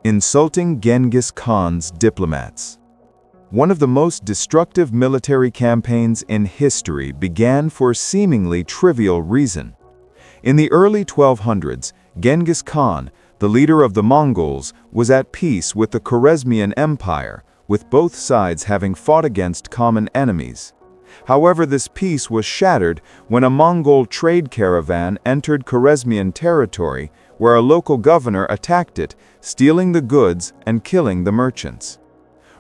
Insulting Genghis Khan's diplomats. One of the most destructive military campaigns in history began for a seemingly trivial reason. In the early 1200s, Genghis Khan, the leader of the Mongols, was at peace with the Khwarezmian Empire, with both sides having fought against common enemies. However, this peace was shattered when a Mongol trade caravan entered Khwarezmian territory, where a local governor attacked it, stealing the goods and killing the merchants.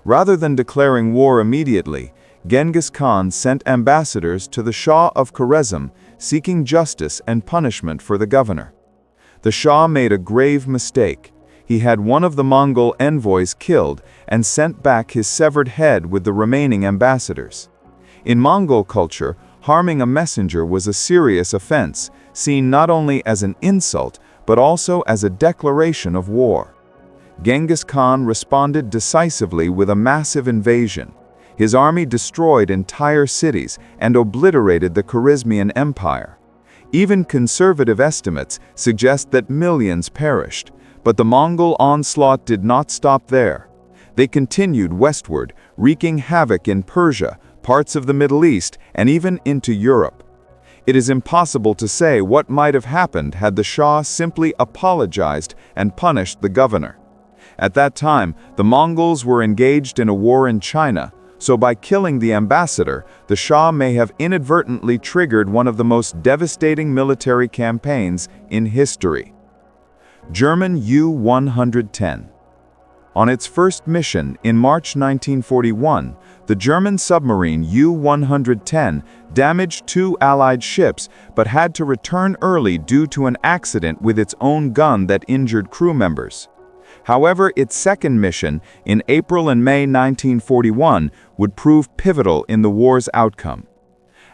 Rather than declaring war immediately, Genghis Khan sent ambassadors to the Shah of Khwarezm, seeking justice and punishment for the governor. The Shah made a grave mistake. He had one of the Mongol envoys killed and sent back his severed head with the remaining ambassadors. In Mongol culture, harming a messenger was a serious offense, seen not only as an insult, but also as a declaration of war. Genghis Khan responded decisively with a massive invasion. His army destroyed entire cities and obliterated the Khwarezmian Empire. Even conservative estimates suggest that millions perished, but the Mongol onslaught did not stop there. They continued westward, wreaking havoc in Persia, parts of the Middle East, and even into Europe. It is impossible to say what might have happened had the Shah simply apologized and punished the governor. At that time, the Mongols were engaged in a war in China, so by killing the ambassador, the Shah may have inadvertently triggered one of the most devastating military campaigns in history. German U-110. On its first mission in March 1941, the German submarine U-110 damaged two Allied ships but had to return early due to an accident with its own gun that injured crew members. However, its second mission, in April and May 1941, would prove pivotal in the war's outcome.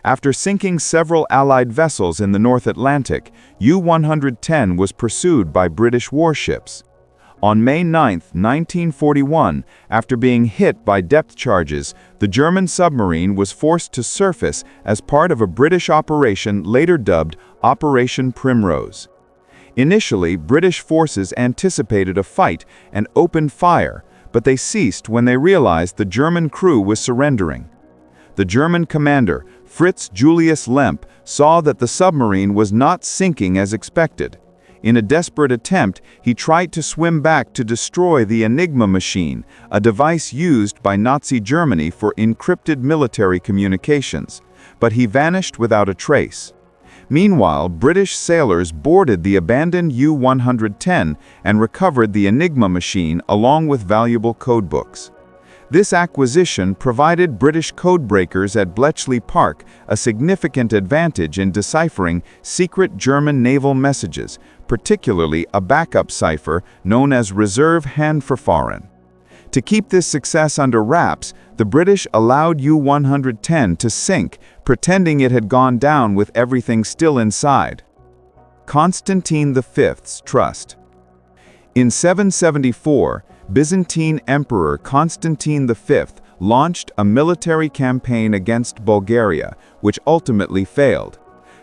After sinking several Allied vessels in the North Atlantic, U-110 was pursued by British warships. On May 9, 1941, after being hit by depth charges, the German submarine was forced to surface as part of a British operation later dubbed Operation Primrose. Initially, British forces anticipated a fight and opened fire, but they ceased when they realized the German crew was surrendering. The German commander, Fritz Julius Lemp, saw that the submarine was not sinking as expected. In a desperate attempt, he tried to swim back to destroy the Enigma machine, a device used by Nazi Germany for encrypted military communications, but he vanished without a trace. Meanwhile, British sailors boarded the abandoned U-110 and recovered the Enigma machine along with valuable codebooks. This acquisition provided British codebreakers at Bletchley Park a significant advantage in deciphering secret German naval messages, particularly a backup cipher known as Reserve Handverfahren. To keep this success under wraps, the British allowed U-110 to sink, pretending it had gone down with everything still inside. Constantine V's trust. In 774, Byzantine Emperor Constantine V launched a military campaign against Bulgaria, which ultimately failed.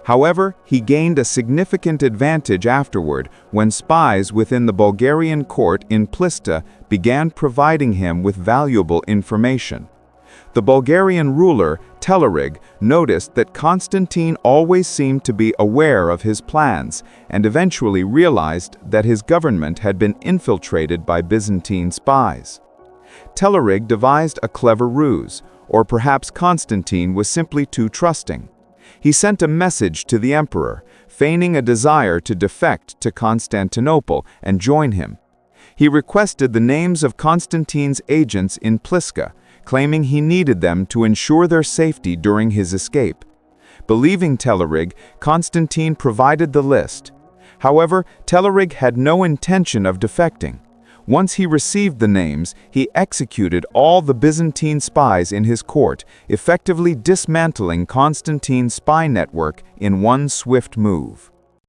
However, he gained a significant advantage afterward when spies within the Bulgarian court in Plista began providing him with valuable information. The Bulgarian ruler, Telerig, noticed that Constantine always seemed to be aware of his plans and eventually realized that his government had been infiltrated by Byzantine spies. Telerig devised a clever ruse, or perhaps Constantine was simply too trusting. He sent a message to the emperor, feigning a desire to defect to Constantinople and join him. He requested the names of Constantine's agents in Pliska, claiming he needed them to ensure their safety during his escape. Believing Telerig, Constantine provided the list. However, Telerig had no intention of defecting. Once he received the names, he executed all the Byzantine spies in his court, effectively dismantling Constantine's spy network in one swift move.